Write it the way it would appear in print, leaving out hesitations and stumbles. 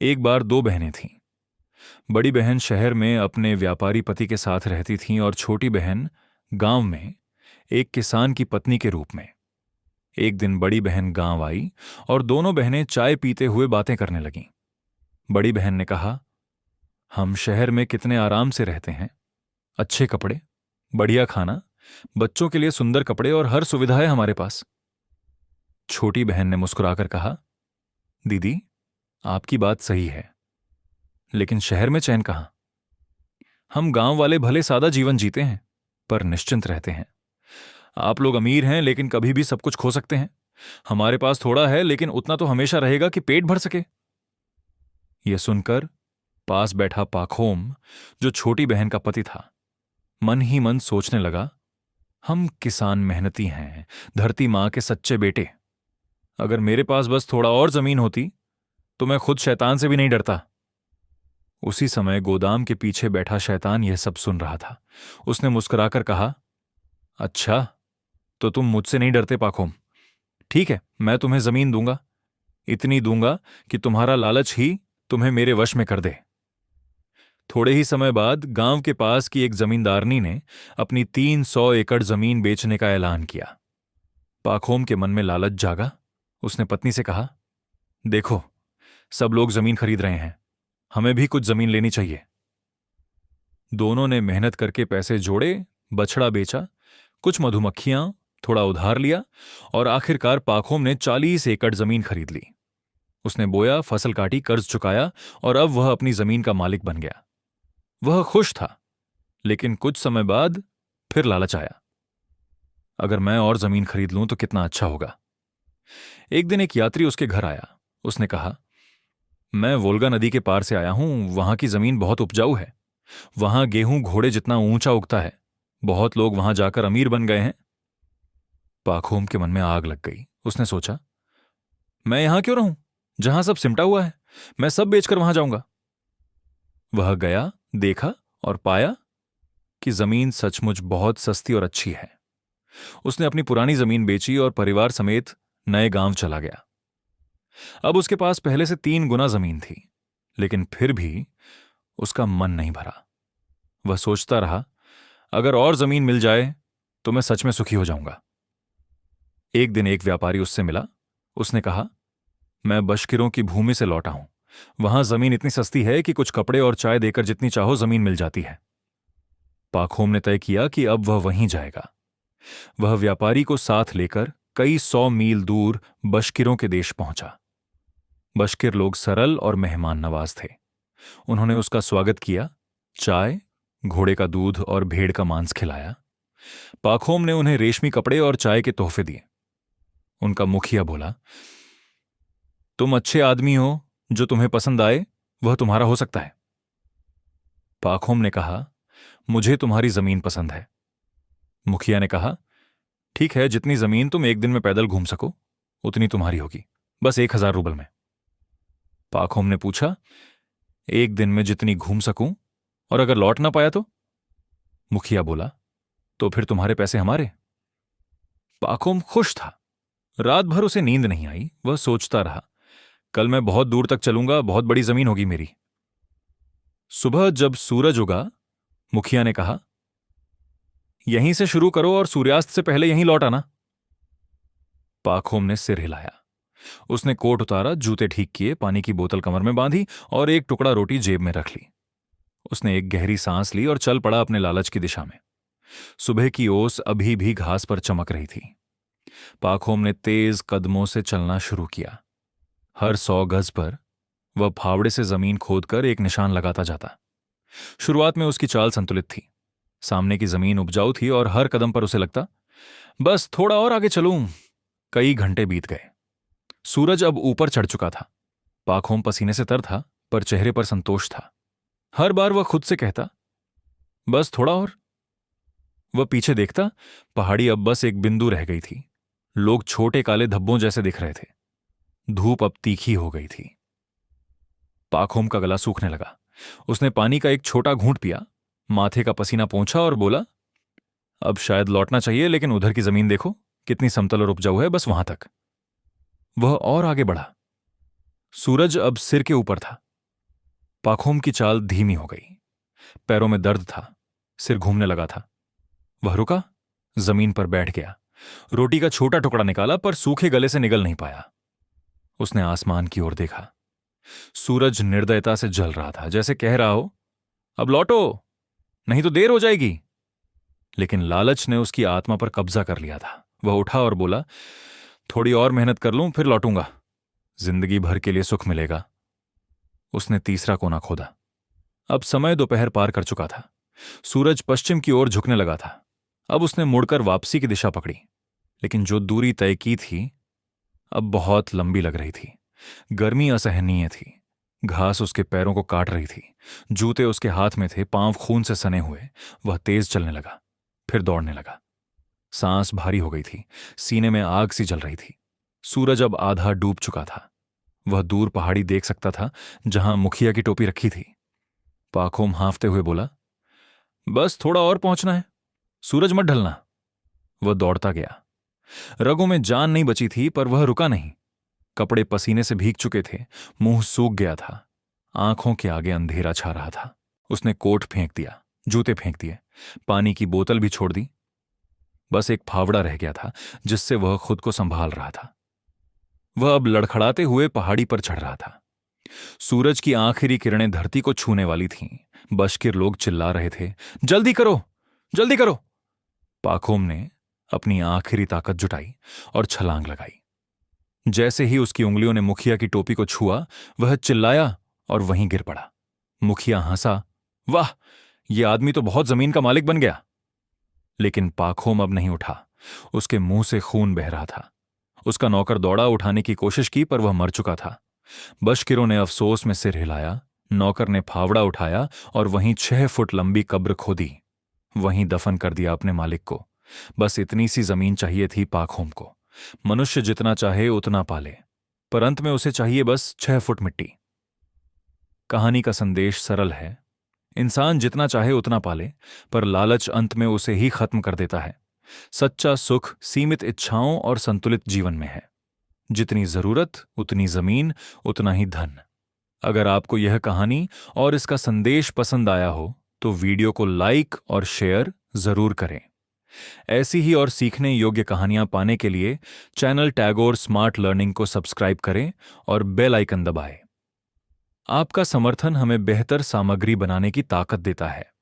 एक बार दो बहनें थीं। बड़ी बहन शहर में अपने व्यापारी पति के साथ रहती थीं और छोटी बहन गांव में एक किसान की पत्नी के रूप में। एक दिन बड़ी बहन गांव आई और दोनों बहनें चाय पीते हुए बातें करने लगीं। बड़ी बहन ने कहा, हम शहर में कितने आराम से रहते हैं। अच्छे कपड़े, बढ़िया खाना, बच्चों के लिए सुंदर कपड़े और हर सुविधा है हमारे पास। छोटी बहन ने मुस्कुराकर कहा, दीदी, आपकी बात सही है, लेकिन शहर में चैन कहाँ। हम गांव वाले भले सादा जीवन जीते हैं, पर निश्चिंत रहते हैं। आप लोग अमीर हैं, लेकिन कभी भी सब कुछ खो सकते हैं। हमारे पास थोड़ा है, लेकिन उतना तो हमेशा रहेगा कि पेट भर सके। यह सुनकर पास बैठा पाखोम, जो छोटी बहन का पति था, मन ही मन सोचने लगा, हम किसान मेहनती हैं, धरती मां के सच्चे बेटे। अगर मेरे पास बस थोड़ा और जमीन होती तो मैं खुद शैतान से भी नहीं डरता। उसी समय गोदाम के पीछे बैठा शैतान यह सब सुन रहा था। उसने मुस्कुराकर कहा, अच्छा, तो तुम मुझसे नहीं डरते पाखोम। ठीक है, मैं तुम्हें जमीन दूंगा, इतनी दूंगा कि तुम्हारा लालच ही तुम्हें मेरे वश में कर दे। थोड़े ही समय बाद गांव के पास की एक जमींदारनी ने अपनी 300 एकड़ जमीन बेचने का ऐलान किया। पाखोम के मन में लालच जागा। उसने पत्नी से कहा, देखो, सब लोग जमीन खरीद रहे हैं, हमें भी कुछ जमीन लेनी चाहिए। दोनों ने मेहनत करके पैसे जोड़े, बछड़ा बेचा, कुछ मधुमक्खियां, थोड़ा उधार लिया और आखिरकार पाखोम ने 40 एकड़ जमीन खरीद ली। उसने बोया, फसल काटी, कर्ज चुकाया और अब वह अपनी जमीन का मालिक बन गया। वह खुश था, लेकिन कुछ समय बाद फिर लालच आया। अगर मैं और जमीन खरीद लूं तो कितना अच्छा होगा। एक दिन एक यात्री उसके घर आया। उसने कहा, मैं वोल्गा नदी के पार से आया हूं, वहां की जमीन बहुत उपजाऊ है। वहां गेहूं घोड़े जितना ऊंचा उगता है। बहुत लोग वहां जाकर अमीर बन गए हैं। पाखोम के मन में आग लग गई। उसने सोचा, मैं यहां क्यों रहूं, जहां सब सिमटा हुआ है। मैं सब बेचकर वहां जाऊंगा। वह गया, देखा और पाया कि जमीन सचमुच बहुत सस्ती और अच्छी है। उसने अपनी पुरानी जमीन बेची और परिवार समेत नए गांव चला गया। अब उसके पास पहले से 3 गुना जमीन थी, लेकिन फिर भी उसका मन नहीं भरा। वह सोचता रहा, अगर और जमीन मिल जाए तो मैं सच में सुखी हो जाऊंगा। एक दिन एक व्यापारी उससे मिला। उसने कहा, मैं बशकिरों की भूमि से लौटा हूं। वहां जमीन इतनी सस्ती है कि कुछ कपड़े और चाय देकर जितनी चाहो जमीन मिल जाती है। पाखोम ने तय किया कि अब वह वहीं जाएगा। वह व्यापारी को साथ लेकर कई 100 मील दूर बशकिरों के देश पहुंचा। बशकिर लोग सरल और मेहमान नवाज थे। उन्होंने उसका स्वागत किया, चाय, घोड़े का दूध और भेड़ का मांस खिलाया। पाखोम ने उन्हें रेशमी कपड़े और चाय के तोहफे दिए। उनका मुखिया बोला, तुम अच्छे आदमी हो, जो तुम्हें पसंद आए वह तुम्हारा हो सकता है। पाखोम ने कहा, मुझे तुम्हारी जमीन पसंद है। मुखिया ने कहा, ठीक है, जितनी जमीन तुम एक दिन में पैदल घूम सको उतनी तुम्हारी होगी, बस 1000 रूबल में। पाखोम ने पूछा, एक दिन में जितनी घूम सकूं, और अगर लौट ना पाया तो? मुखिया बोला, तो फिर तुम्हारे पैसे हमारे। पाखोम खुश था। रात भर उसे नींद नहीं आई। वह सोचता रहा, कल मैं बहुत दूर तक चलूंगा, बहुत बड़ी जमीन होगी मेरी। सुबह जब सूरज उगा, मुखिया ने कहा, यहीं से शुरू करो और सूर्यास्त से पहले यहीं लौट आना। पाखोम ने सिर हिलाया। उसने कोट उतारा, जूते ठीक किए, पानी की बोतल कमर में बांधी और एक टुकड़ा रोटी जेब में रख ली। उसने एक गहरी सांस ली और चल पड़ा अपने लालच की दिशा में। सुबह की ओस अभी भी घास पर चमक रही थी। पाखोम ने तेज कदमों से चलना शुरू किया। हर 100 गज पर वह फावड़े से जमीन खोदकर एक निशान लगाता जाता। शुरुआत में उसकी चाल संतुलित थी। सामने की जमीन उपजाऊ थी और हर कदम पर उसे लगता, बस थोड़ा और आगे चलूं। कई घंटे बीत गए। सूरज अब ऊपर चढ़ चुका था। पाखोम पसीने से तर था, पर चेहरे पर संतोष था। हर बार वह खुद से कहता, बस थोड़ा और। वह पीछे देखता, पहाड़ी अब बस एक बिंदु रह गई थी। लोग छोटे काले धब्बों जैसे दिख रहे थे। धूप अब तीखी हो गई थी। पाखोम का गला सूखने लगा। उसने पानी का एक छोटा घूंट पिया, माथे का पसीना पोंछा और बोला, अब शायद लौटना चाहिए, लेकिन उधर की जमीन देखो, कितनी समतल और उपजाऊ है, बस वहां तक। वह और आगे बढ़ा। सूरज अब सिर के ऊपर था। पाखोम की चाल धीमी हो गई। पैरों में दर्द था, सिर घूमने लगा था। वह रुका, जमीन पर बैठ गया, रोटी का छोटा टुकड़ा निकाला पर सूखे गले से निगल नहीं पाया। उसने आसमान की ओर देखा। सूरज निर्दयता से जल रहा था, जैसे कह रहा हो, अब लौटो, नहीं तो देर हो जाएगी। लेकिन लालच ने उसकी आत्मा पर कब्जा कर लिया था। वह उठा और बोला, थोड़ी और मेहनत कर लूं, फिर लौटूंगा, जिंदगी भर के लिए सुख मिलेगा। उसने तीसरा कोना खोदा। अब समय दोपहर पार कर चुका था। सूरज पश्चिम की ओर झुकने लगा था। अब उसने मुड़कर वापसी की दिशा पकड़ी, लेकिन जो दूरी तय की थी अब बहुत लंबी लग रही थी। गर्मी असहनीय थी, घास उसके पैरों को काट रही थी, जूते उसके हाथ में थे, पांव खून से सने हुए। वह तेज चलने लगा, फिर दौड़ने लगा। सांस भारी हो गई थी, सीने में आग सी जल रही थी। सूरज अब आधा डूब चुका था। वह दूर पहाड़ी देख सकता था जहां मुखिया की टोपी रखी थी। पाखोम हांफते हुए बोला, बस थोड़ा और पहुंचना है, सूरज मत ढलना। वह दौड़ता गया। रगों में जान नहीं बची थी, पर वह रुका नहीं। कपड़े पसीने से भीग चुके थे, मुंह सूख गया था, आंखों के आगे अंधेरा छा रहा था। उसने कोट फेंक दिया, जूते फेंक दिए, पानी की बोतल भी छोड़ दी। बस एक फावड़ा रह गया था जिससे वह खुद को संभाल रहा था। वह अब लड़खड़ाते हुए पहाड़ी पर चढ़ रहा था। सूरज की आखिरी किरणें धरती को छूने वाली थीं। बशकीर लोग चिल्ला रहे थे, जल्दी करो, जल्दी करो। पाखोम ने अपनी आखिरी ताकत जुटाई और छलांग लगाई। जैसे ही उसकी उंगलियों ने मुखिया की टोपी को छुआ, वह चिल्लाया और वहीं गिर पड़ा। मुखिया हंसा, वाह, यह आदमी तो बहुत जमीन का मालिक बन गया। लेकिन पाखोम अब नहीं उठा। उसके मुंह से खून बह रहा था। उसका नौकर दौड़ा उठाने की कोशिश की, पर वह मर चुका था। बशकीरों ने अफसोस में सिर हिलाया। नौकर ने फावड़ा उठाया और वहीं 6 फुट लंबी कब्र खोदी, वहीं दफन कर दिया अपने मालिक को। बस इतनी सी जमीन चाहिए थी पाखोम को। मनुष्य जितना चाहे उतना पाले, पर अंत में उसे चाहिए बस 6 फुट मिट्टी। कहानी का संदेश सरल है, इंसान जितना चाहे उतना पाले, पर लालच अंत में उसे ही खत्म कर देता है। सच्चा सुख सीमित इच्छाओं और संतुलित जीवन में है। जितनी जरूरत उतनी जमीन, उतना ही धन। अगर आपको यह कहानी और इसका संदेश पसंद आया हो तो वीडियो को लाइक और शेयर जरूर करें। ऐसी ही और सीखने योग्य कहानियां पाने के लिए चैनल टैगोर स्मार्ट लर्निंग को सब्सक्राइब करें और बेल आइकन दबाएं। आपका समर्थन हमें बेहतर सामग्री बनाने की ताकत देता है।